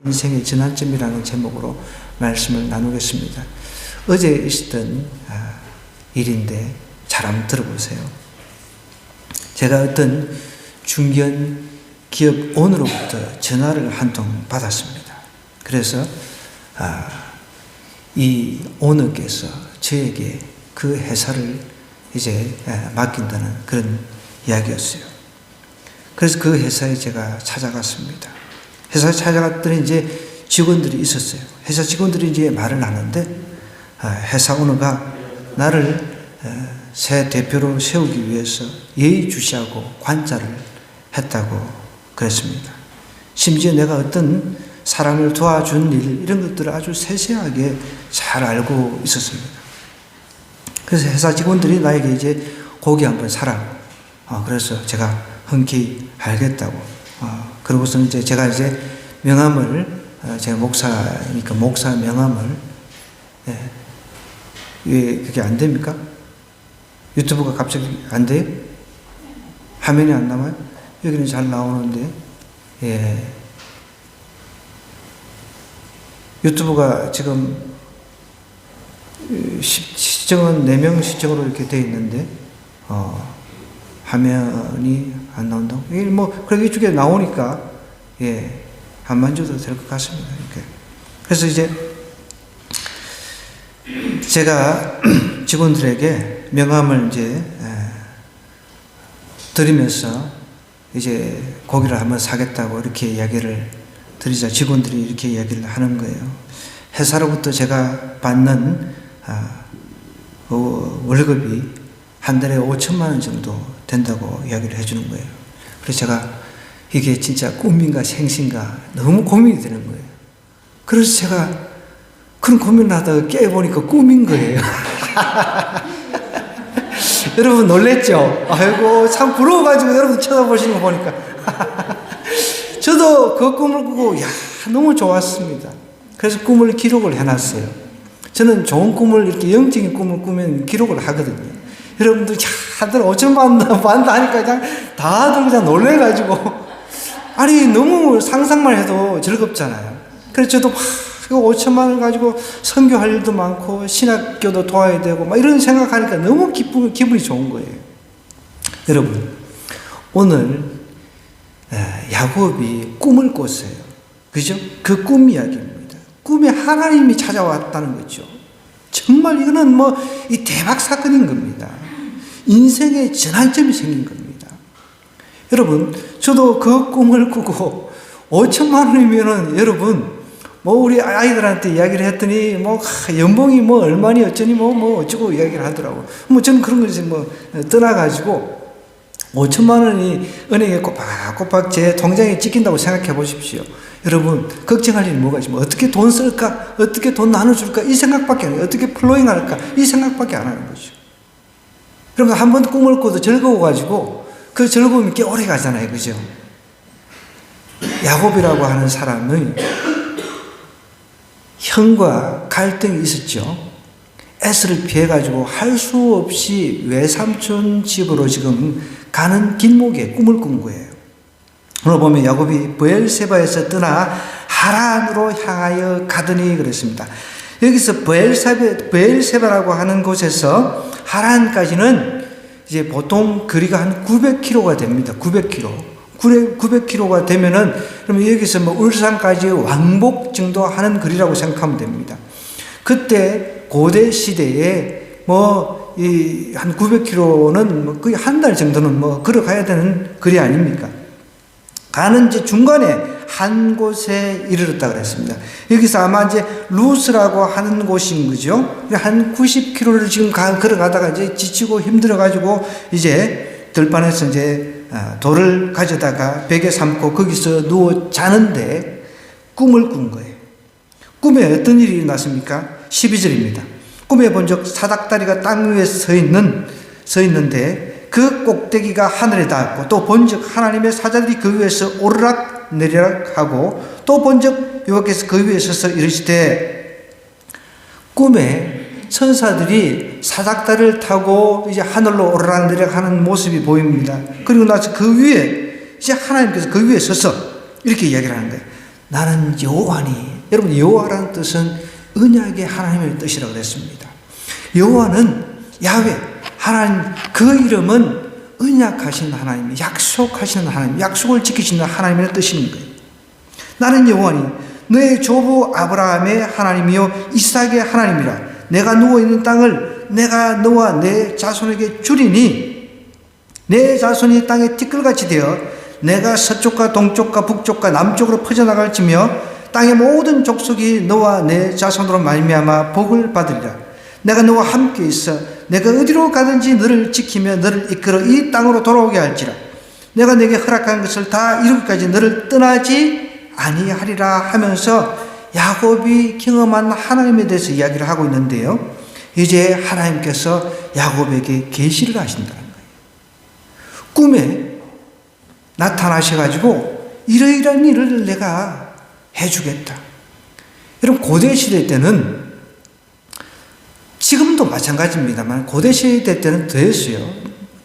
인생의 전환점이라는 제목으로 말씀을 나누겠습니다. 어제 있었던 일인데 잘 한번 들어보세요. 제가 어떤 중견 기업 오너로부터 전화를 한 통 받았습니다. 그래서 이 오너께서 저에게 그 회사를 이제 맡긴다는 그런 이야기였어요. 그래서 그 회사에 제가 찾아갔습니다. 회사에 찾아갔더니 이제 직원들이 있었어요. 회사 직원들이 이제 말을 하는데 회사 오너가 나를 새 대표로 세우기 위해서 예의주시하고 관찰을 했다고 그랬습니다. 심지어 내가 어떤 사람을 도와준 일 이런 것들을 아주 세세하게 잘 알고 있었습니다. 그래서 회사 직원들이 나에게 이제 고기 한번 사라고 그래서 제가 흔쾌히 알겠다고 그러고서 이제 제가 이제 명함을 제가 목사니까 목사 명함을 왜 그게 안 됩니까? 유튜브가 갑자기 안 돼요? 화면이 안 나와요? 여기는 잘 나오는데 유튜브가 지금 시청은 4명 시청으로 이렇게 되어 있는데 화면이 안 나온다고? 그래도 이쪽에 나오니까 안 만져도 될 것 같습니다. 이렇게. 그래서 이제 제가 직원들에게 명함을 이제 드리면서 이제 고기를 한번 사겠다고 이렇게 이야기를 드리자 직원들이 이렇게 이야기를 하는 거예요. 회사로부터 제가 받는 월급이 한 달에 5천만 원 정도 된다고 이야기를 해주는 거예요. 그래서 제가 이게 진짜 꿈인가 생신가 너무 고민이 되는 거예요. 그래서 제가 그런 고민을 하다가 깨보니까 꿈인 거예요. 여러분 놀랬죠? 아이고 참 부러워가지고 여러분 쳐다보시는 거 보니까 저도 그 꿈을 꾸고 너무 좋았습니다. 그래서 꿈을 기록을 해놨어요. 저는 좋은 꿈을 이렇게 영적인 꿈을 꾸면 기록을 하거든요. 여러분들 다들 5천만 받는다 하니까 다들 그냥 놀래가지고 아니 너무 상상만 해도 즐겁잖아요. 그래서 저도 5천만 원 가지고 선교할 일도 많고 신학교도 도와야 되고 이런 생각하니까 너무 기분이 좋은 거예요. 여러분 오늘 야곱이 꿈을 꿨어요. 그죠? 그 꿈 이야기입니다. 꿈에 하나님이 찾아왔다는 거죠. 정말 이거는 이 대박 사건인 겁니다. 인생의 전환점이 생긴 겁니다. 여러분 저도 그 꿈을 꾸고 5천만 원이면은 여러분 우리 아이들한테 이야기를 했더니 연봉이 얼마니 어쩌니 어쩌고 이야기를 하더라고. 저는 그런 것이 떠나가지고 5천만 원이 은행에 꼬박꼬박 제 통장에 찍힌다고 생각해 보십시오. 여러분 걱정할 일이 뭐가 있으면 어떻게 돈 쓸까? 어떻게 돈 나눠줄까? 이 생각밖에 안 해요. 어떻게 플로잉 할까? 이 생각밖에 안 하는 거죠. 그러니까 한 번 꿈을 꿔도 즐거워가지고 그 즐거움이 꽤 오래 가잖아요. 그죠? 야곱이라고 하는 사람은 형과 갈등이 있었죠. 에스를 피해가지고 할 수 없이 외삼촌 집으로 지금 가는 길목에 꿈을 꾼 거예요. 오늘 보면 야곱이 브엘세바에서 떠나 하란으로 향하여 가더니 그랬습니다. 여기서 브엘세바라고 하는 곳에서 하란까지는 이제 보통 거리가 한 900km가 됩니다. 900km가 되면은 그러면 여기서 울산까지 왕복 정도 하는 거리라고 생각하면 됩니다. 그때 고대 시대에 한 900km는 거의 한 달 정도는 걸어가야 되는 거리 아닙니까? 가는 이제 중간에 한 곳에 이르렀다 그랬습니다. 여기서 아마 이제 루스라고 하는 곳인 거죠. 한 90km를 지금 걸어가다가 이제 지치고 힘들어가지고 이제 들판에서 이제 돌을 가져다가 벽에 삼고 거기서 누워 자는데 꿈을 꾼 거예요. 꿈에 어떤 일이 일어났습니까? 12절입니다. 꿈에 본즉 사닥다리가 땅 위에 서 있는데 그 꼭대기가 하늘에 닿았고 또 본즉 하나님의 사자들이 그 위에서 오르락 내리락 하고 또 본즉 여호와께서 그 위에 서서 이르시되 꿈에 천사들이 사닥다리를 타고 이제 하늘로 오르락내리락 하는 모습이 보입니다. 그리고 나서 그 위에 이제 하나님께서 그 위에 서서 이렇게 이야기를 하는 거예요. 나는 여호와니. 여러분, 여호와라는 뜻은 언약의 하나님의 뜻이라고 그랬습니다. 여호와는 야훼, 하나님, 그 이름은 언약하신 하나님, 약속하시는 하나님, 약속을 지키시는 하나님의 뜻인 거예요. 나는 여호와니 너의 조부 아브라함의 하나님이요 이삭의 하나님이라. 내가 누워있는 땅을 내가 너와 내 자손에게 주리니 내 자손이 땅에 티끌같이 되어 내가 서쪽과 동쪽과 북쪽과 남쪽으로 퍼져나갈지며 땅의 모든 족속이 너와 내 자손으로 말미암아 복을 받으리라. 내가 너와 함께 있어 내가 어디로 가든지 너를 지키며 너를 이끌어 이 땅으로 돌아오게 할지라. 내가 내게 허락한 것을 다 이루기까지 너를 떠나지 아니하리라 하면서 야곱이 경험한 하나님에 대해서 이야기를 하고 있는데요. 이제 하나님께서 야곱에게 계시를 하신다는 거예요. 꿈에 나타나셔가지고 이러이러한 일을 내가 해주겠다. 여러분, 고대시대 때는, 지금도 마찬가지입니다만 고대시대 때는 더했어요.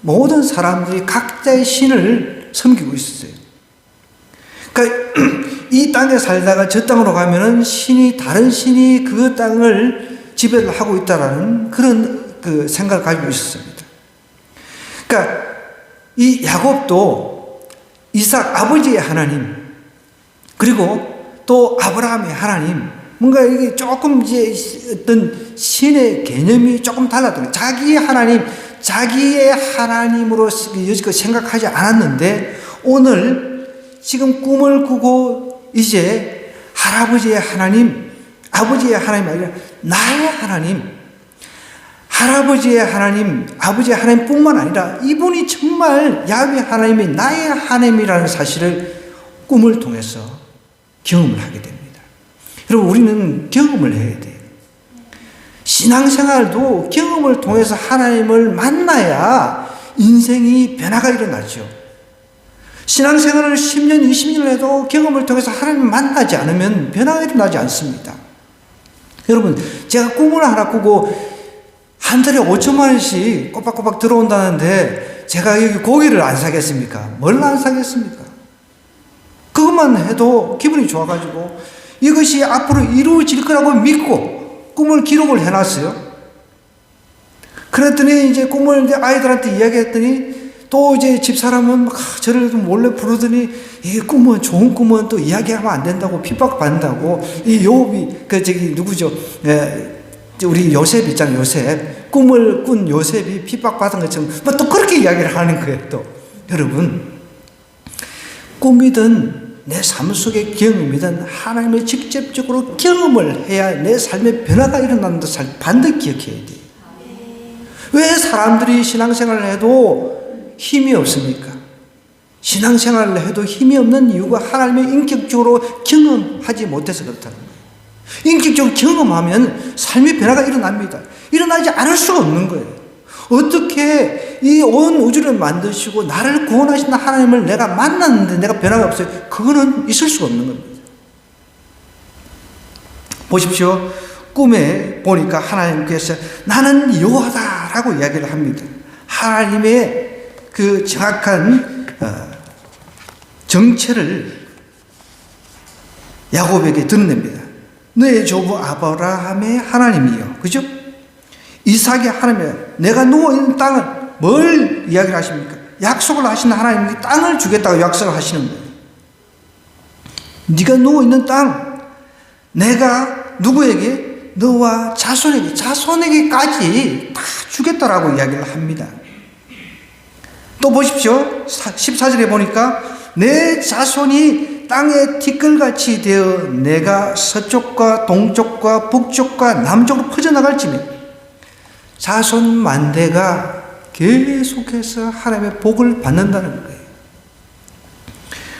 모든 사람들이 각자의 신을 섬기고 있었어요. 그러니까 이 땅에 살다가 저 땅으로 가면은 다른 신이 그 땅을 지배를 하고 있다라는 그런 그 생각을 가지고 있었습니다. 그러니까 이 야곱도 이삭 아버지의 하나님, 그리고 또 아브라함의 하나님, 뭔가 이게 조금 이제 어떤 신의 개념이 조금 달랐던 거예요. 자기의 하나님, 자기의 하나님으로 여지껏 생각하지 않았는데 오늘 지금 꿈을 꾸고 이제 할아버지의 하나님, 아버지의 하나님 아니라 나의 하나님, 할아버지의 하나님, 아버지의 하나님뿐만 아니라 이분이 정말 야훼 하나님이 나의 하나님이라는 사실을 꿈을 통해서 경험을 하게 됩니다. 여러분, 우리는 경험을 해야 돼요. 신앙생활도 경험을 통해서 하나님을 만나야 인생이 변화가 일어나죠. 신앙생활을 10년, 20년 해도 경험을 통해서 하나님을 만나지 않으면 변화가 일어나지 않습니다. 여러분, 제가 꿈을 하나 꾸고 한 달에 5천만 원씩 꼬박꼬박 들어온다는데 제가 여기 고기를 안 사겠습니까? 뭘 안 사겠습니까? 그것만 해도 기분이 좋아가지고 이것이 앞으로 이루어질 거라고 믿고 꿈을 기록을 해놨어요. 그랬더니 이제 꿈을 이제 아이들한테 이야기했더니 또 이제 집사람은 막 저를 몰래 부르더니 이 꿈은, 좋은 꿈은 또 이야기하면 안 된다고 핍박받는다고. 이 요업이, 누구죠? 우리 요셉 있잖아요, 요셉. 꿈을 꾼 요셉이 핍박받은 것처럼 또 그렇게 이야기를 하는 거예요, 또. 여러분, 꿈이든 내 삶 속의 경험이든 하나님의 직접적으로 경험을 해야 내 삶의 변화가 일어나는 것을 반드시 기억해야 돼요. 왜 사람들이 신앙생활을 해도 힘이 없습니까? 신앙생활을 해도 힘이 없는 이유가 하나님의 인격적으로 경험하지 못해서 그렇다는 거예요. 인격적으로 경험하면 삶의 변화가 일어납니다. 일어나지 않을 수가 없는 거예요. 어떻게 이 온 우주를 만드시고 나를 구원하신 하나님을 내가 만났는데 내가 변화가 없어요? 그거는 있을 수가 없는 겁니다. 보십시오. 꿈에 보니까 하나님께서 나는 여호와다라고 이야기를 합니다. 하나님의 그 정확한 정체를 야곱에게 드러냅니다. 너의 조부 아브라함의 하나님이요, 그죠? 이삭의 하나님이요. 내가 누워있는 땅을 뭘 이야기를 하십니까? 약속을 하시는 하나님이 땅을 주겠다고 약속을 하시는 거예요. 네가 누워있는 땅, 내가 누구에게? 너와 자손에게까지 다 주겠다라고 이야기를 합니다. 또 보십시오. 14절에 보니까 내 자손이 땅에 티끌같이 되어 내가 서쪽과 동쪽과 북쪽과 남쪽으로 퍼져나갈지며 자손 만대가 계속해서 하나님의 복을 받는다는 거예요.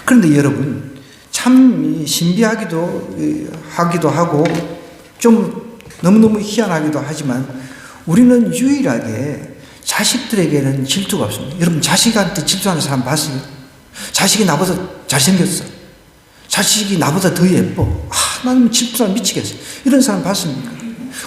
그런데 여러분, 참 신비하기도 하고 좀 너무너무 희한하기도 하지만 우리는 유일하게 자식들에게는 질투가 없습니다. 여러분, 자식한테 질투하는 사람 봤어요? 자식이 나보다 잘생겼어. 자식이 나보다 더 예뻐. 나는 질투나 미치겠어. 이런 사람 봤습니까?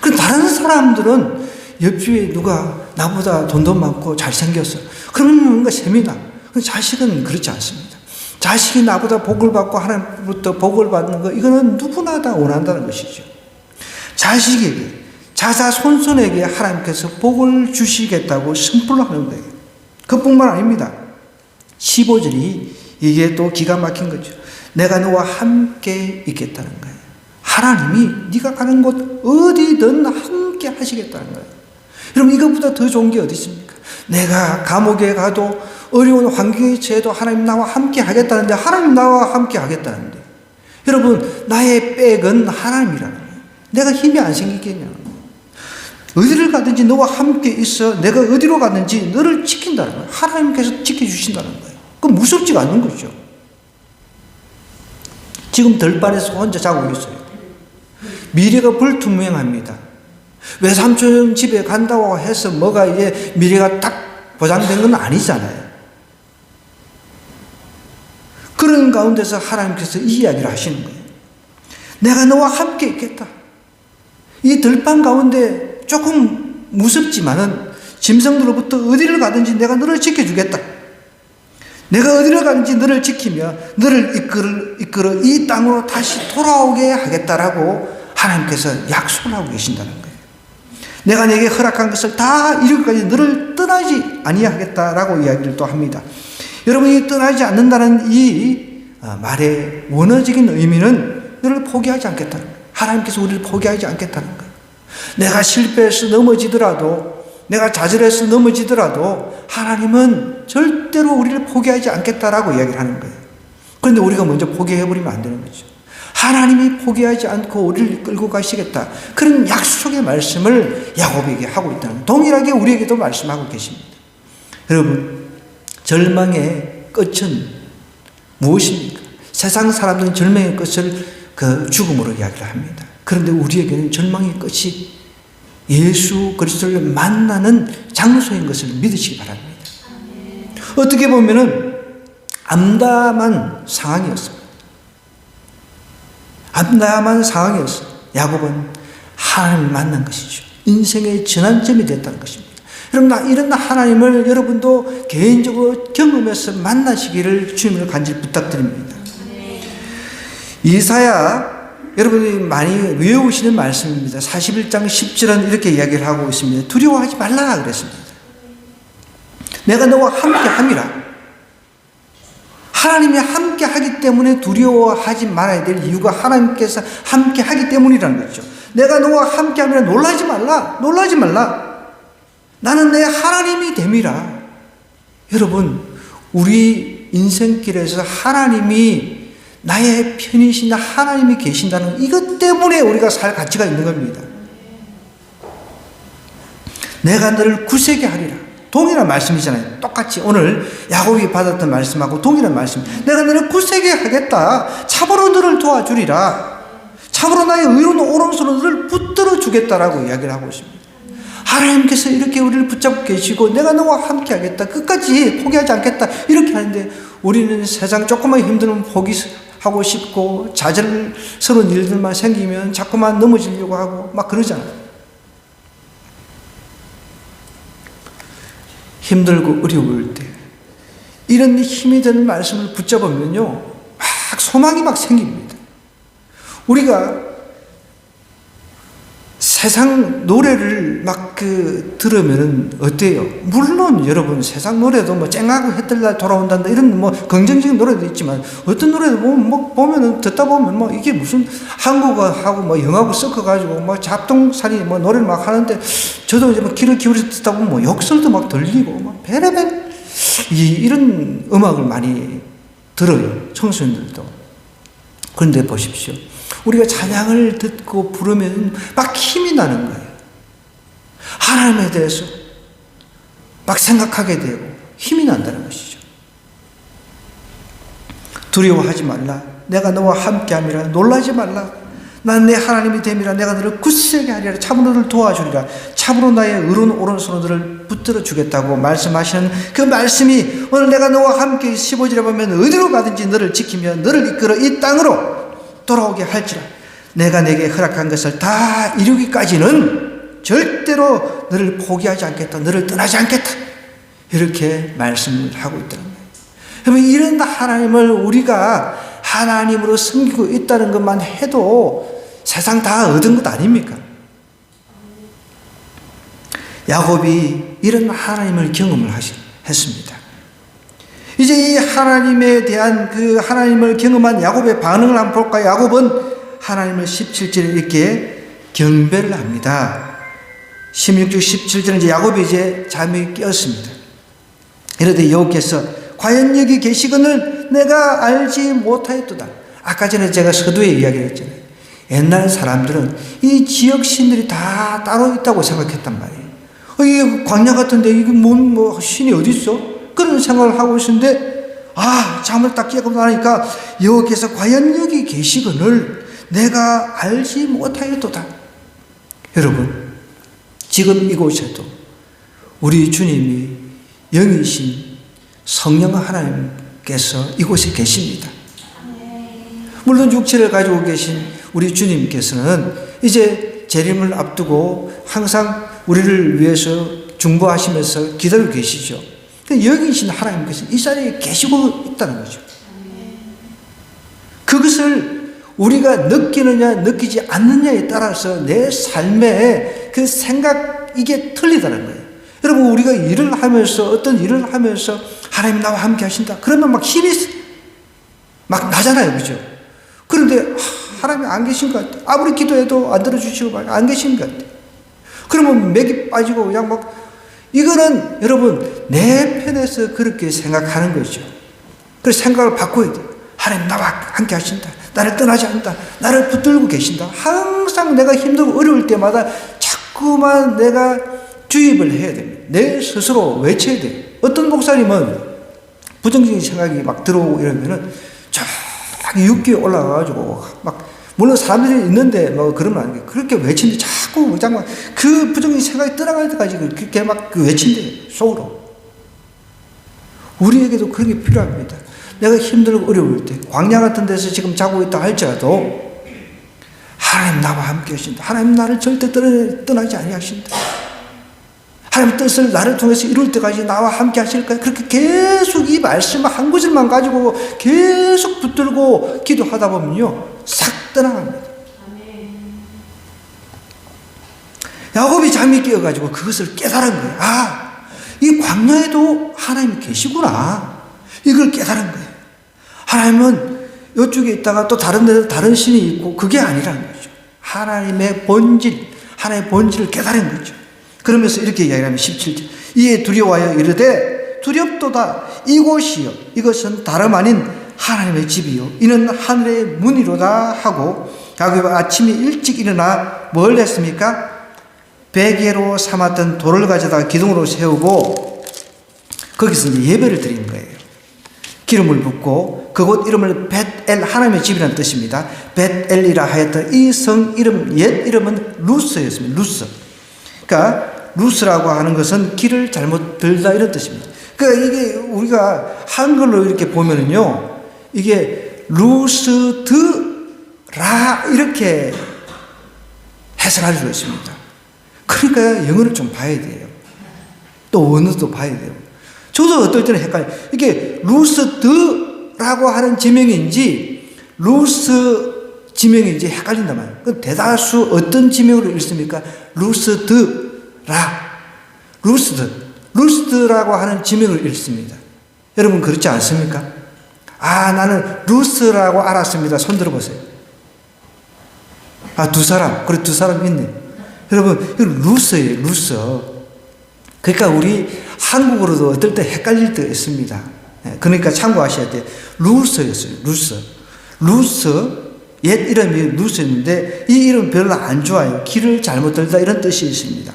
그럼 다른 사람들은 옆집에 누가 나보다 돈도 많고 잘생겼어. 그러면 뭔가 셈이나. 자식은 그렇지 않습니다. 자식이 나보다 복을 받고 하나님부터 복을 받는 거, 이거는 누구나 다 원한다는 것이죠. 자식에게, 자자손손에게 하나님께서 복을 주시겠다고 선포를 하는 거예요. 그뿐만 아닙니다. 15절이 이게 또 기가 막힌 거죠. 내가 너와 함께 있겠다는 거예요. 하나님이 네가 가는 곳 어디든 함께 하시겠다는 거예요. 여러분, 이것보다 더 좋은 게 어디 있습니까? 내가 감옥에 가도 어려운 환경에 처해도 하나님 나와 함께 하겠다는데, 하나님 나와 함께 하겠다는데, 여러분, 나의 백은 하나님이라는 거예요. 내가 힘이 안 생기겠냐. 어디를 가든지 너와 함께 있어 내가 어디로 가든지 너를 지킨다는 거예요. 하나님께서 지켜주신다는 거예요. 그럼 무섭지가 않는 거죠. 지금 들판에서 혼자 자고 있어요. 미래가 불투명합니다. 외삼촌 집에 간다고 해서 뭐가 이제 미래가 딱 보장된 건 아니잖아요. 그런 가운데서 하나님께서 이 이야기를 하시는 거예요. 내가 너와 함께 있겠다. 이 들판 가운데 조금 무섭지만은 짐승들로부터 어디를 가든지 내가 너를 지켜주겠다. 내가 어디를 가든지 너를 지키며 너를 이끌어 이 땅으로 다시 돌아오게 하겠다라고 하나님께서 약속을 하고 계신다는 거예요. 내가 내게 허락한 것을 다 이루기까지 너를 떠나지 아니하겠다라고 이야기를 또 합니다. 여러분이 떠나지 않는다는 이 말의 원어적인 의미는 너를 포기하지 않겠다는 거예요. 하나님께서 우리를 포기하지 않겠다는 거예요. 내가 실패해서 넘어지더라도, 내가 좌절해서 넘어지더라도 하나님은 절대로 우리를 포기하지 않겠다라고 이야기를 하는 거예요. 그런데 우리가 먼저 포기해버리면 안 되는 거죠. 하나님이 포기하지 않고 우리를 끌고 가시겠다. 그런 약속의 말씀을 야곱에게 하고 있다는 거예요. 동일하게 우리에게도 말씀하고 계십니다. 여러분, 절망의 끝은 무엇입니까? 세상 사람들은 절망의 끝을 그 죽음으로 이야기를 합니다. 그런데 우리에게는 절망의 끝이 예수 그리스도를 만나는 장소인 것을 믿으시기 바랍니다. 어떻게 보면은 암담한 상황이었습니다. 암담한 상황이었어요. 야곱은 하나님을 만난 것이죠. 인생의 전환점이 됐다는 것입니다. 여러분, 이런 하나님을 여러분도 개인적으로 경험해서 만나시기를 주님을 간절히 부탁드립니다. 이사야, 여러분이 많이 외우시는 말씀입니다. 41장 10절은 이렇게 이야기를 하고 있습니다. 두려워하지 말라 그랬습니다. 내가 너와 함께 함이라. 하나님이 함께 하기 때문에 두려워하지 말아야 될 이유가 하나님께서 함께 하기 때문이라는 거죠. 내가 너와 함께 함이라. 놀라지 말라. 놀라지 말라. 나는 내 하나님이 됨이라. 여러분, 우리 인생길에서 하나님이 나의 편이신 하나님이 계신다는 이것 때문에 우리가 살 가치가 있는 겁니다. 내가 너를 굳세게 하리라. 동일한 말씀이잖아요. 똑같이 오늘 야곱이 받았던 말씀하고 동일한 말씀. 내가 너를 굳세게 하겠다. 참으로 너를 도와주리라. 참으로 나의 의로운 오른손으로 너를 붙들어 주겠다라고 이야기를 하고 있습니다. 하나님께서 이렇게 우리를 붙잡고 계시고 내가 너와 함께 하겠다. 끝까지 포기하지 않겠다. 이렇게 하는데 우리는 세상 조금만 힘들면 포기하고 싶고 좌절스러운 일들만 생기면 자꾸만 넘어지려고 하고 막 그러잖아요. 힘들고 어려울 때 이런 힘이 되는 말씀을 붙잡으면요 막 소망이 막 생깁니다. 우리가 세상 노래를 막 들으면은 어때요? 물론 여러분 세상 노래도 뭐 쨍하고 해 뜰 날 돌아온단다 이런 뭐 긍정적인 노래도 있지만 어떤 노래도 보면은 듣다 보면 뭐 이게 무슨 한국어하고 뭐 영어하고 섞어가지고 뭐 잡동사니 뭐 노래를 막 하는데 저도 이제 뭐 귀를 기울여서 듣다 보면 뭐 욕설도 막 들리고 막 베레벨 이런 음악을 많이 들어요. 청소년들도. 그런데 보십시오. 우리가 찬양을 듣고 부르면 막 힘이 나는 거예요. 하나님에 대해서 막 생각하게 되고 힘이 난다는 것이죠. 두려워하지 말라. 내가 너와 함께함이라. 놀라지 말라. 난 내 하나님이 됨이라. 내가 너를 굳세게 하리라. 참으로 너를 도와주리라. 참으로 나의 의로운 오른손으로 너를 붙들어 주겠다고 말씀하시는 그 말씀이 오늘 내가 너와 함께 15절에 보면 어디로 가든지 너를 지키며 너를 이끌어 이 땅으로 돌아오게 할지라. 내가 내게 허락한 것을 다 이루기까지는 절대로 너를 포기하지 않겠다. 너를 떠나지 않겠다. 이렇게 말씀을 하고 있다는 거예요. 여러분, 이런 하나님을 우리가 하나님으로 섬기고 있다는 것만 해도 세상 다 얻은 것 아닙니까? 야곱이 이런 하나님을 경험을 했습니다. 이제 이 하나님에 대한 그 하나님을 경험한 야곱의 반응을 한번 볼까요? 야곱은 하나님을 17절에 이렇게 경배를 합니다. 16절 17절은 이제 야곱이 이제 잠이 깨었습니다. 이르되 여호께서 과연 여기 계시거늘 내가 알지 못하였도다. 아까 전에 제가 서두에 이야기했잖아요. 옛날 사람들은 이 지역 신들이 다 따로 있다고 생각했단 말이에요. 이 광야 같은데 이게 뭐 신이 어디 있어? 그런 생각을 하고 있었는데 잠을 딱 깨고 나니까 여호께서 과연 여기 계시거늘 내가 알지 못하였도다. 여러분, 지금 이곳에도 우리 주님이 영이신 성령 하나님께서 이곳에 계십니다. 물론 육체를 가지고 계신 우리 주님께서는 이제 재림을 앞두고 항상 우리를 위해서 중보하시면서 기다리고 계시죠. 영이신 하나님께서 이 자리에 계시고 있다는 거죠. 그것을 우리가 느끼느냐 느끼지 않느냐에 따라서 내 삶의 그 생각, 이게 틀리다는 거예요. 여러분, 우리가 일을 하면서, 어떤 일을 하면서 하나님 나와 함께 하신다 그러면 막 힘이 막 나잖아요, 그죠? 그런데 하나님이 안 계신 것 같아. 아무리 기도해도 안 들어주시고 안 계신 것 같아. 그러면 맥이 빠지고 그냥 막, 이거는 여러분 내 편에서 그렇게 생각하는 거죠. 그래서 생각을 바꿔야 돼요. 하나님 나와 함께 하신다. 나를 떠나지 않는다. 나를 붙들고 계신다. 항상 내가 힘들고 어려울 때마다 자꾸만 내가 주입을 해야 됩니다. 내 스스로 외쳐야 돼요. 어떤 목사님은 부정적인 생각이 막 들어오고 이러면은 저기 육기에 올라가가지고 막, 물론 사람들이 있는데 뭐 그러면 안 돼요. 그렇게 외치는데 자꾸 정말 그 부정적인 생각이 떠나갈 때까지 그렇게 막 외친대요, 속으로. 우리에게도 그런 게 필요합니다. 내가 힘들고 어려울 때, 광야 같은 데서 지금 자고 있다 할지라도 하나님 나와 함께 하신다. 하나님 나를 절대 떠나지 아니하신다. 하나님 뜻을 나를 통해서 이룰 때까지 나와 함께 하실 거야. 그렇게 계속 이 말씀 한 구절만 가지고 계속 붙들고 기도하다 보면요, 싹 떠나갑니다. 야곱이 잠이 깨어가지고 그것을 깨달은 거예요. 이 광야에도 하나님이 계시구나. 이걸 깨달은 거예요. 하나님은 이쪽에 있다가 또 다른 데서 다른 신이 있고, 그게 아니라는 거죠. 하나님의 본질, 하나님의 본질을 깨달은 거죠. 그러면서 이렇게 이야기하면 17절. 이에 두려워하여 이르되 두렵도다. 이곳이요, 이것은 다름 아닌 하나님의 집이요, 이는 하늘의 문이로다 하고, 야곱이 아침에 일찍 일어나 뭘 했습니까? 베개로 삼았던 돌을 가져다가 기둥으로 세우고 거기서 이제 예배를 드린 거예요. 기름을 붓고 그곳 이름을 벳엘, 하나님의 집이라는 뜻입니다. 벳엘이라 하였던 이 성 이름, 옛 이름은 루스였습니다. 루스. 그러니까 루스라고 하는 것은 길을 잘못 들다 이런 뜻입니다. 그러니까 이게 우리가 한글로 이렇게 보면은요, 이게 루스드라 이렇게 해석할 수 있습니다. 그러니까 영어를 좀 봐야 돼요. 또 언어도 봐야 돼요. 저도 어떨 때는 헷갈려요. 이게 루스드라고 하는 지명인지 루스 지명인지 헷갈린단 말이에요. 그 대다수 어떤 지명으로 읽습니까? 루스드라, 루스드라고 하는 지명을 읽습니다. 여러분 그렇지 않습니까? 나는 루스라고 알았습니다. 손 들어보세요. 두 사람, 그래 두 사람 있네. 여러분 이거 루스예요, 루스. 그러니까 우리 한국어로도 어떨 때 헷갈릴 때가 있습니다. 그러니까 참고하셔야 돼요. 루스였어요, 루스. 옛 이름이 루스였는데 이 이름 별로 안 좋아요. 길을 잘못 들다 이런 뜻이 있습니다.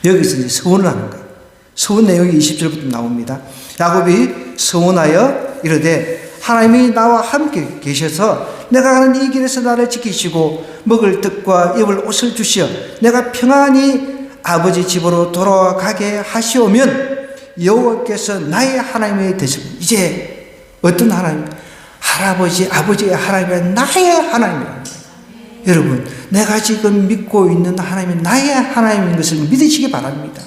여기서 이제 서원을 하는 거예요. 서원 내용이 20절부터 나옵니다. 야곱이 서원하여 이르되 하나님이 나와 함께 계셔서 내가 가는 이 길에서 나를 지키시고 먹을 떡과 입을 옷을 주시어 내가 평안히 아버지 집으로 돌아가게 하시오면 여호와께서 나의 하나님이 되시고, 이제 어떤 하나님? 할아버지, 아버지의 하나님이 나의 하나님이랍니다. 여러분, 내가 지금 믿고 있는 하나님이 나의 하나님인 것을 믿으시기 바랍니다.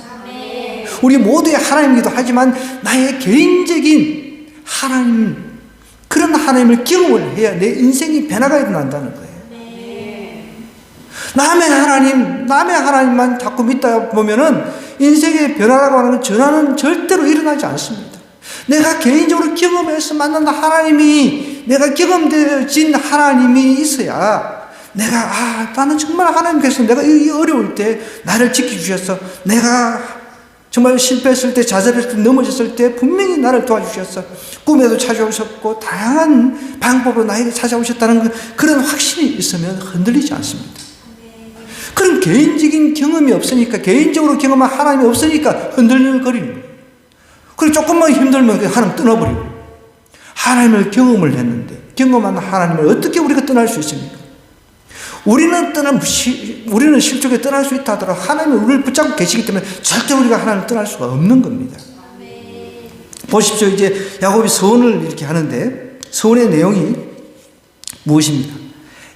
우리 모두의 하나님이기도 하지만 나의 개인적인 그런 하나님을 경험을 해야 내 인생이 변화가 일어난다는 거예요. 남의 하나님만 자꾸 믿다 보면은 인생의 변화라고 하는 전환은 절대로 일어나지 않습니다. 내가 개인적으로 경험해서 만난 하나님이, 내가 경험되어진 하나님이 있어야 나는 정말 하나님께서 내가 이 어려울 때 나를 지켜주셨어. 내가 정말 실패했을 때, 좌절했을 때, 넘어졌을 때 분명히 나를 도와주셨어. 꿈에도 찾아오셨고 다양한 방법으로 나에게 찾아오셨다는 그런 확신이 있으면 흔들리지 않습니다. 그런 개인적인 경험이 없으니까, 개인적으로 경험한 하나님이 없으니까 흔들거리는 거예요. 그리고 조금만 힘들면 하나님 떠나버리고. 하나님을 경험을 했는데, 경험한 하나님을 어떻게 우리가 떠날 수 있습니까? 우리는 실족에 떠날 수 있다 하더라도 하나님은 우리를 붙잡고 계시기 때문에 절대 우리가 하나님을 떠날 수가 없는 겁니다. 보십시오. 이제 야곱이 서원을 이렇게 하는데, 서원의 내용이 무엇입니까?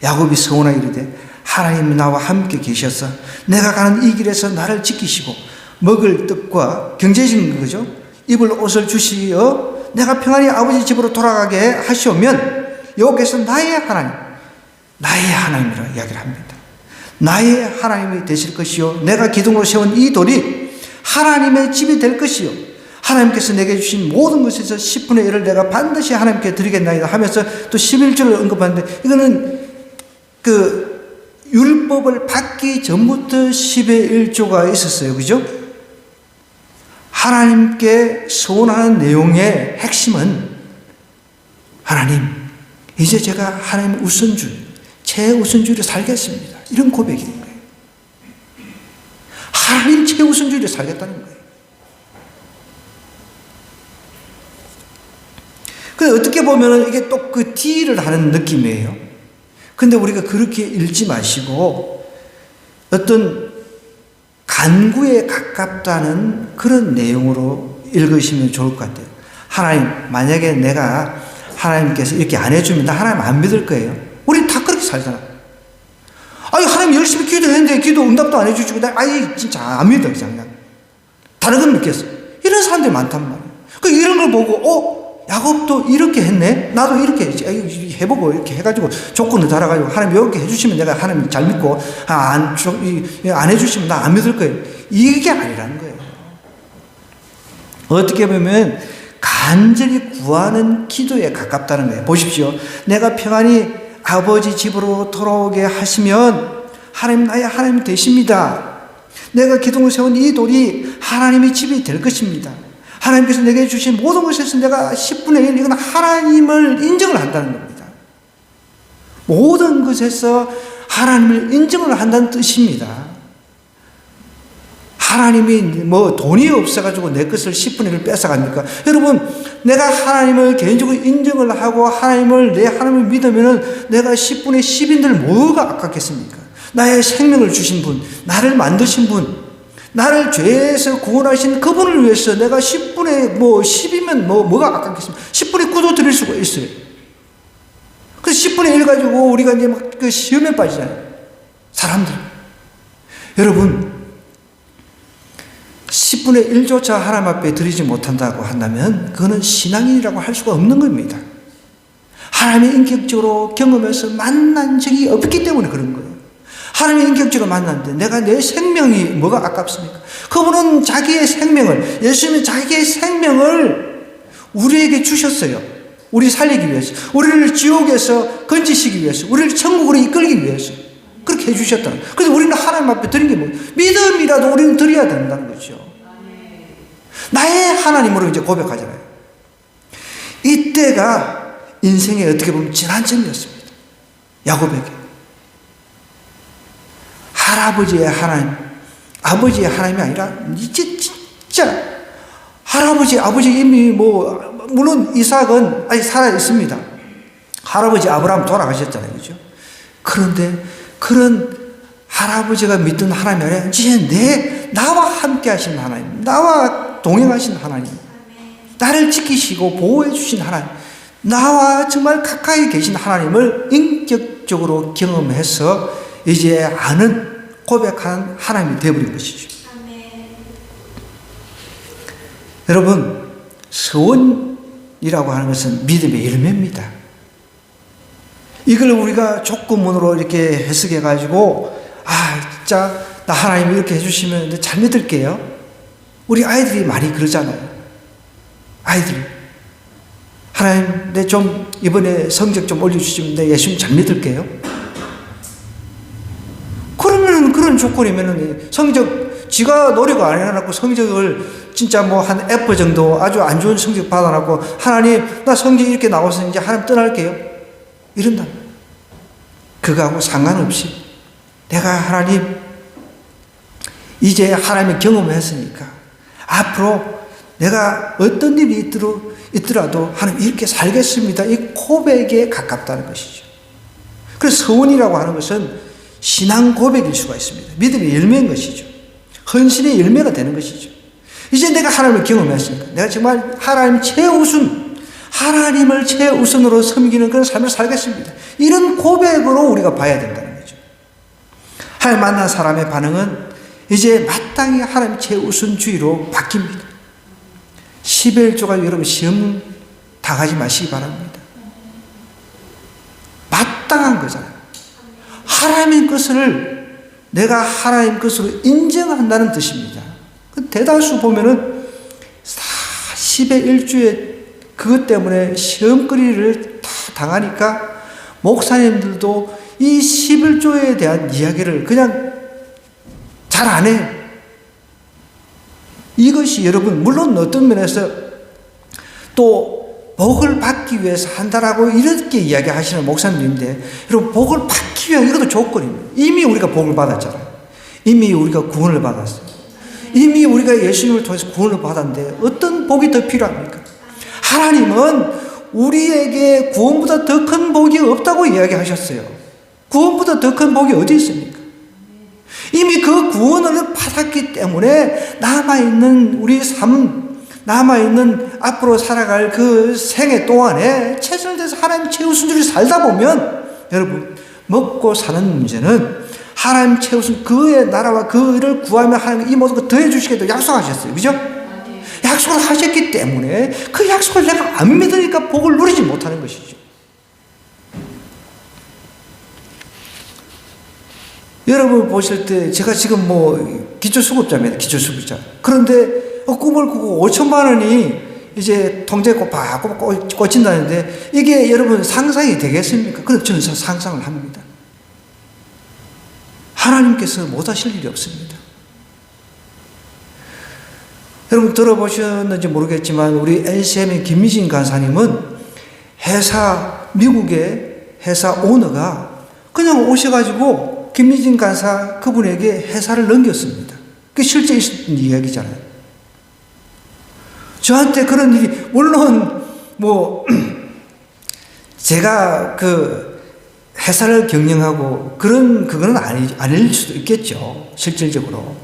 야곱이 서원하여 이르되 하나님이 나와 함께 계셔서 내가 가는 이 길에서 나를 지키시고 먹을 뜻과 경제적인 거죠. 입을 옷을 주시어 내가 평안히 아버지 집으로 돌아가게 하시오면 여호와께서 나의 하나님이라 이야기를 합니다. 나의 하나님이 되실 것이요 내가 기둥으로 세운 이 돌이 하나님의 집이 될 것이요 하나님께서 내게 주신 모든 것에서 10분의 1을 내가 반드시 하나님께 드리겠나이다 하면서 또 11절을 언급하는데, 이거는 율법을 받기 전부터 10의 1조가 있었어요. 그죠? 하나님께 소원하는 내용의 핵심은 하나님, 이제 제가 하나님 최우선주의로 살겠습니다. 이런 고백인 거예요. 하나님 최우선주의로 살겠다는 거예요. 근데 어떻게 보면 이게 또 그 딜을 하는 느낌이에요. 근데 우리가 그렇게 읽지 마시고 어떤 간구에 가깝다는 그런 내용으로 읽으시면 좋을 것 같아요. 하나님, 만약에 내가 하나님께서 이렇게 안 해주면 나 하나님 안 믿을 거예요. 우리 다 그렇게 살잖아. 하나님 열심히 기도했는데 기도 응답도 안 해주시고 진짜 안 믿어 그냥. 다른 건 믿겠어. 이런 사람들이 많단 말이에요. 이런 걸 보고 야곱도 이렇게 했네? 나도 이렇게 해보고 이렇게 해가지고 조건을 달아가지고 하나님 이렇게 해주시면 내가 하나님 잘 믿고 안 해주시면 나 안 믿을 거예요. 이게 아니라는 거예요. 어떻게 보면 간절히 구하는 기도에 가깝다는 거예요. 보십시오. 내가 평안히 아버지 집으로 돌아오게 하시면 하나님 나의 하나님이 되십니다. 내가 기둥을 세운 이 돌이 하나님의 집이 될 것입니다. 하나님께서 내게 주신 모든 것에서 내가 10분의 1, 이건 하나님을 인정을 한다는 겁니다. 모든 것에서 하나님을 인정을 한다는 뜻입니다. 하나님이 돈이 없어가지고 내 것을 10분의 1을 뺏어갑니까? 여러분, 내가 하나님을 개인적으로 인정을 하고 하나님을 믿으면은 내가 10분의 10인들 뭐가 아깝겠습니까? 나의 생명을 주신 분, 나를 만드신 분, 나를 죄에서 구원하신 그분을 위해서 내가 10분의 10이면 뭐가 아깝겠습니까? 10분의 9도 드릴 수가 있어요. 그래서 10분의 1 가지고 우리가 이제 그 시험에 빠지잖아요. 사람들. 여러분, 10분의 1조차 하나님 앞에 드리지 못한다고 한다면 그거는 신앙인이라고 할 수가 없는 겁니다. 하나님의 인격적으로 경험해서 만난 적이 없기 때문에 그런 거예요. 하나님의 인격적으로 만났는데 내가 내 생명이 뭐가 아깝습니까? 그분은 자기의 생명을, 예수님은 자기의 생명을 우리에게 주셨어요. 우리 살리기 위해서, 우리를 지옥에서 건지시기 위해서, 우리를 천국으로 이끌기 위해서 그렇게 해주셨다는 거예요. 그래서 우리는 하나님 앞에 드린 게 뭐예요? 믿음이라도 우리는 드려야 된다는 거죠. 나의 하나님으로 이제 고백하잖아요. 이때가 인생의 어떻게 보면 지난점이었습니다. 야곱에게. 할아버지의 하나님, 아버지의 하나님이 아니라 이제 진짜 할아버지, 아버지 이미 물론 이삭은 아직 살아 있습니다. 할아버지 아브라함 돌아가셨잖아요, 그죠? 그런데 그런 할아버지가 믿던 하나님이 아니라 이제 나와 함께 하신 하나님, 나와 동행하신 하나님, 나를 지키시고 보호해 주신 하나님, 나와 정말 가까이 계신 하나님을 인격적으로 경험해서 이제 아는, 고백한 하나님이 되어버린 것이죠. 아멘. 여러분, 서원 소원이라고 하는 것은 믿음의 열매입니다. 이걸 우리가 조건문으로 이렇게 해석해가지고, 진짜, 나 하나님 이렇게 해주시면 잘 믿을게요. 우리 아이들이 많이 그러잖아요. 아이들. 하나님, 내 좀, 이번에 성적 좀 올려주시면 내 예수님 잘 믿을게요. 그러면은, 그런 조건이면은, 성적, 지가 노력 안 해놨고 성적을 진짜 뭐 한 F 정도 아주 안 좋은 성적 받아놨고, 하나님, 나 성적 이렇게 나와서 이제 하나님 떠날게요. 이런다. 그거하고 상관없이, 내가 하나님, 이제 하나님의 경험을 했으니까, 앞으로 내가 어떤 일이 있더라도 하나님 이렇게 살겠습니다. 이 고백에 가깝다는 것이죠. 그래서 서원이라고 하는 것은 신앙 고백일 수가 있습니다. 믿음의 열매인 것이죠. 헌신의 열매가 되는 것이죠. 이제 내가 하나님을 경험했으니까 내가 정말 하나님 최우선, 하나님을 최우선으로 섬기는 그런 삶을 살겠습니다. 이런 고백으로 우리가 봐야 된다는 거죠. 하나님 만난 사람의 반응은 이제 마땅히 하나님 최우선주의로 바뀝니다. 11조가 여러분 시험 당하지 마시기 바랍니다. 마땅한 거잖아요. 하나님 것을 내가 하나님 것으로 인정한다는 뜻입니다. 대다수 보면은 10의 1주에 그것 때문에 시험거리를 다 당하니까 목사님들도 이 11조에 대한 이야기를 그냥 잘 안 해요. 이것이 여러분 물론 어떤 면에서 또 복을 받기 위해서 한다라고 이렇게 이야기하시는 목사님인데, 여러분 복을 받기 위한 이것도 조건입니다. 이미 우리가 복을 받았잖아요. 이미 우리가 구원을 받았어요. 이미 우리가 예수님을 통해서 구원을 받았는데 어떤 복이 더 필요합니까? 하나님은 우리에게 구원보다 더 큰 복이 없다고 이야기하셨어요. 구원보다 더 큰 복이 어디 있습니까? 이미 그 구원을 받았기 때문에 남아있는 우리 삶, 남아있는 앞으로 살아갈 그 생애 동안에 최선을 다해서 하나님 최우선주를 살다 보면, 여러분, 먹고 사는 문제는 하나님 최우선, 그의 나라와 그 일을 구하면 하나님 이 모든 거 더해 주시겠다고 약속하셨어요. 그죠? 약속을 하셨기 때문에 그 약속을 내가 안 믿으니까 복을 누리지 못하는 것이죠. 여러분 보실 때 제가 지금 뭐 기초수급자입니다. 기초수급자. 그런데 꿈을 꾸고 5천만 원이 이제 통장에 꼬박꼬박 꽂힌다는데 이게 여러분 상상이 되겠습니까? 그럼 저는 상상을 합니다. 하나님께서 못하실 일이 없습니다. 여러분 들어보셨는지 모르겠지만 우리 LCM의 김미진 간사님은 미국의 회사 오너가 그냥 오셔가지고 김미진 간사 그분에게 회사를 넘겼습니다. 그게 실제 있었던 이야기잖아요. 저한테 그런 일이, 물론 뭐 제가 그 회사를 경영하고 그거는 아닐 수도 있겠죠. 실질적으로.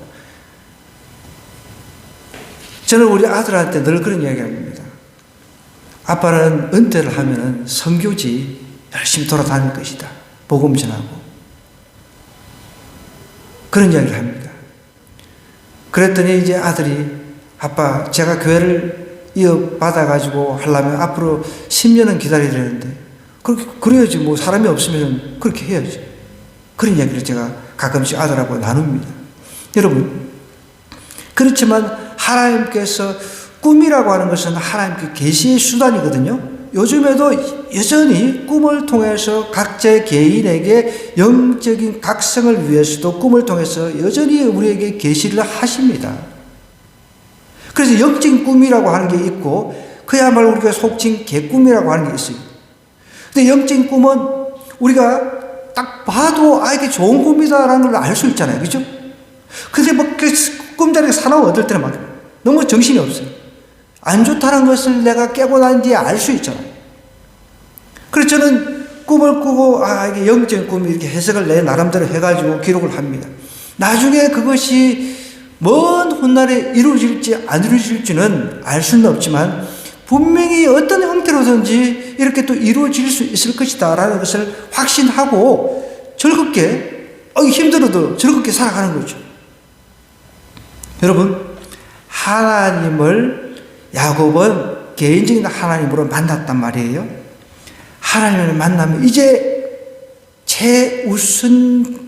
저는 우리 아들한테 늘 그런 이야기 합니다. 아빠는 은퇴를 하면은 선교지 열심히 돌아다닐 것이다. 복음 전하고. 그런 이야기를 합니다. 그랬더니 이제 아들이, 아빠, 제가 교회를 이어받아가지고 하려면 앞으로 10년은 기다려야 되는데, 그래야지 뭐 사람이 없으면 그렇게 해야지. 그런 이야기를 제가 가끔씩 아들하고 나눕니다. 여러분, 그렇지만 하나님께서 꿈이라고 하는 것은 하나님께 계시의 수단이거든요. 요즘에도 여전히 꿈을 통해서 각자 개인에게 영적인 각성을 위해서도 꿈을 통해서 여전히 우리에게 계시를 하십니다. 그래서 영적인 꿈이라고 하는 게 있고, 그야말로 우리가 속칭 개꿈이라고 하는 게 있어요. 근데 영적인 꿈은 우리가 딱 봐도 이게 좋은 꿈이다라는 걸 알 수 있잖아요. 그죠? 근데 뭐 꿈자리에 사나워 얻을 때는 막 너무 정신이 없어요. 안 좋다는 것을 내가 깨고 난 뒤에 알 수 있잖아요. 그래서 저는 꿈을 꾸고, 이게 영적인 꿈이 이렇게 해석을 내 나름대로 해가지고 기록을 합니다. 나중에 그것이 먼 훗날에 이루어질지 안 이루어질지는 알 수는 없지만, 분명히 어떤 형태로든지 이렇게 또 이루어질 수 있을 것이다 라는 것을 확신하고 즐겁게, 힘들어도 즐겁게 살아가는 거죠. 여러분, 하나님을 야곱은 개인적인 하나님으로 만났단 말이에요. 하나님을 만나면 이제 최우선주의로,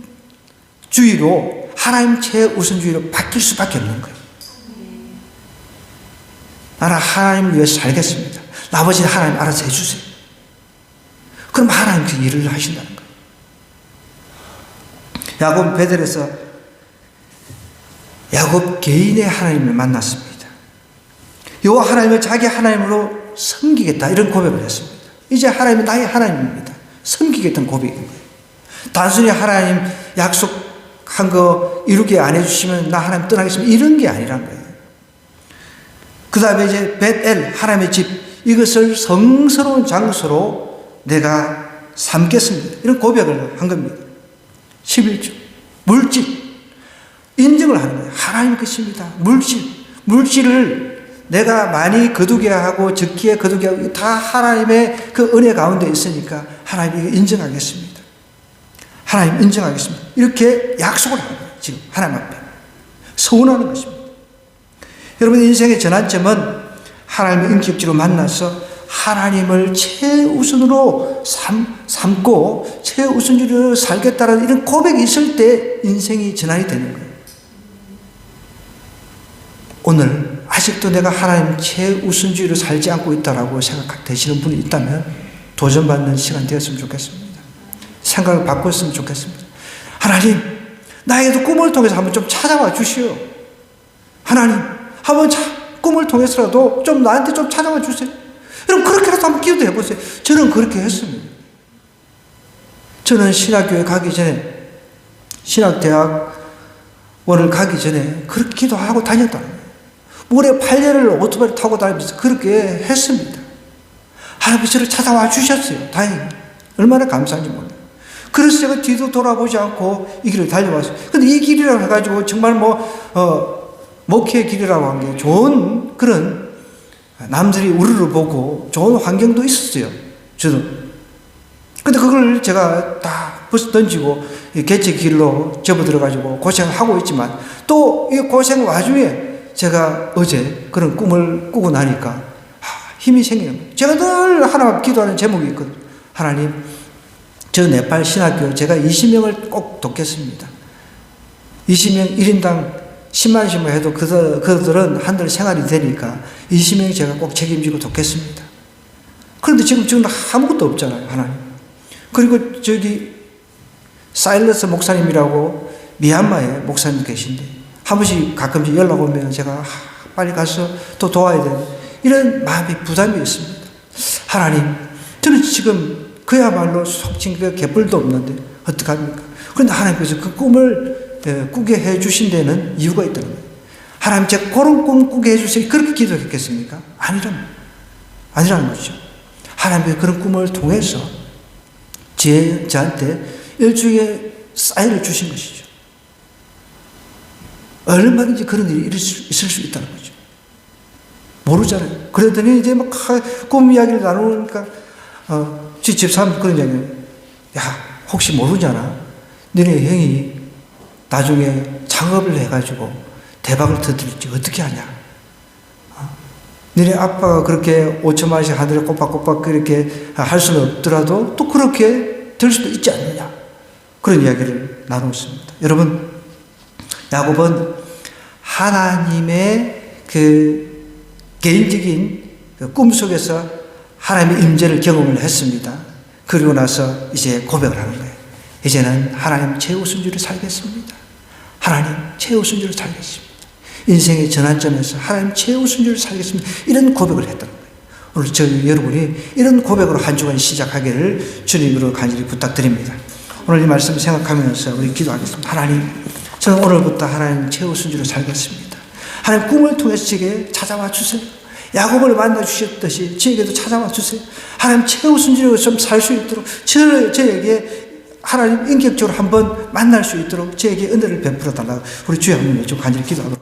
하나님 최우선주의로 바뀔 수밖에 없는 거예요. 나는 하나님을 위해서 살겠습니다. 나머지는 하나님 알아서 해주세요. 그럼 하나님 그 일을 하신다는 거예요. 야곱 베델에서 야곱 개인의 하나님을 만났습니다. 요 하나님을 자기 하나님으로 섬기겠다, 이런 고백을 했습니다. 이제 하나님은 나의 하나님입니다. 섬기겠다는 고백인 거예요. 단순히 하나님 약속한 거 이루게 안 해주시면 나 하나님 떠나겠습니다, 이런 게 아니란 거예요. 그 다음에 이제 벳엘, 하나님의 집, 이것을 성스러운 장소로 내가 삼겠습니다, 이런 고백을 한 겁니다. 11조, 물질, 인정을 하는 거예요. 하나님 것입니다. 물질을 내가 많이 거두게 하고 적기에 거두게 하고 다 하나님의 그 은혜 가운데 있으니까 하나님 인정하겠습니다. 하나님 인정하겠습니다. 이렇게 약속을 하는 거예요. 지금 하나님 앞에 서운하는 것입니다. 여러분 인생의 전환점은 하나님을 인격적으로 만나서 하나님을 최우선으로 삼고 최우선주의로 살겠다는 이런 고백이 있을 때 인생이 전환이 되는 거예요. 오늘 아직도 내가 하나님 최우선주의로 살지 않고 있다라고 생각되시는 분이 있다면 도전받는 시간 되었으면 좋겠습니다. 생각을 바꿨으면 좋겠습니다. 하나님, 나에게도 꿈을 통해서 한번 좀 찾아와 주시오. 하나님, 한번 꿈을 통해서라도 좀 나한테 좀 찾아와 주세요. 여러분 그렇게라도 한번 기도해 보세요. 저는 그렇게 했습니다. 저는 신학교에 가기 전에, 신학대학원을 가기 전에 그렇게 기도하고 다녔다는 거예요. 무려 8년을 오토바이 타고 다니면서 그렇게 했습니다. 하나님이 저를 찾아와 주셨어요. 다행히. 얼마나 감사한지 몰라요. 그래서 제가 뒤도 돌아보지 않고 이 길을 달려왔어요. 근데 이 길이라고 해가지고 정말 목회의 길이라고 한 게 좋은 그런 남들이 우르르 보고 좋은 환경도 있었어요. 저도. 근데 그걸 제가 다 벌써 던지고 개체 길로 접어들어가지고 고생하고 있지만 또 이 고생 와중에 제가 어제 그런 꿈을 꾸고 나니까 힘이 생기는 거예요. 제가 늘 하나님 기도하는 제목이 있거든요. 하나님, 저 네팔 신학교 제가 20명을 꼭 돕겠습니다. 20명 1인당 10만 원씩만 해도 그들은 한 달 생활이 되니까 20명 제가 꼭 책임지고 돕겠습니다. 그런데 지금 아무것도 없잖아요, 하나님. 그리고 저기 사일러스 목사님이라고 미얀마에 목사님 계신데 한 번씩 가끔씩 연락 오면 제가 빨리 가서 또 도와야 되는 이런 마음의 부담이 있습니다. 하나님, 저는 지금 그야말로 속칭 그 개뿔도 없는데 어떡합니까? 그런데 하나님께서 그 꿈을 꾸게 해주신 데는 이유가 있다는 거예요. 하나님, 제가 그런 꿈 꾸게 해주세요. 그렇게 기도했겠습니까? 아니라는 거죠. 하나님께서 그런 꿈을 통해서 저한테 일종의 사인을 주신 것이죠. 얼마든지 그런 일이 있을 수 있다는 거죠. 모르잖아요. 그러더니 이제 막 꿈 이야기를 나누니까, 집사람 그런 이야기를, 야, 혹시 모르잖아. 너네 형이 나중에 창업을 해가지고 대박을 터뜨릴지 어떻게 하냐. 너네 아빠가 그렇게 5천만 원씩 하늘에 꼬박꼬박 그렇게 할 수는 없더라도 또 그렇게 될 수도 있지 않느냐. 그런 이야기를 나눴습니다. 여러분, 야곱은 하나님의 그 개인적인 그 꿈속에서 하나님의 임재를 경험을 했습니다. 그리고 나서 이제 고백을 하는 거예요. 이제는 하나님 최우선주의로 살겠습니다. 하나님 최우선주의로 살겠습니다. 인생의 전환점에서 하나님 최우선주의로 살겠습니다. 이런 고백을 했다는 거예요. 오늘 저희 여러분이 이런 고백으로 한 주간 시작하기를 주님으로 간절히 부탁드립니다. 오늘 이 말씀 생각하면서 우리 기도하겠습니다. 하나님, 저는 오늘부터 하나님 최우선주의로 살겠습니다. 하나님 꿈을 통해서 저에게 찾아와 주세요. 야곱을 만나 주셨듯이 저에게도 찾아와 주세요. 하나님 최우선주의로 좀 살 수 있도록 저에게 하나님 인격적으로 한번 만날 수 있도록 저에게 은혜를 베풀어 달라고 우리 주여 한번 좀 간절히 기도하도록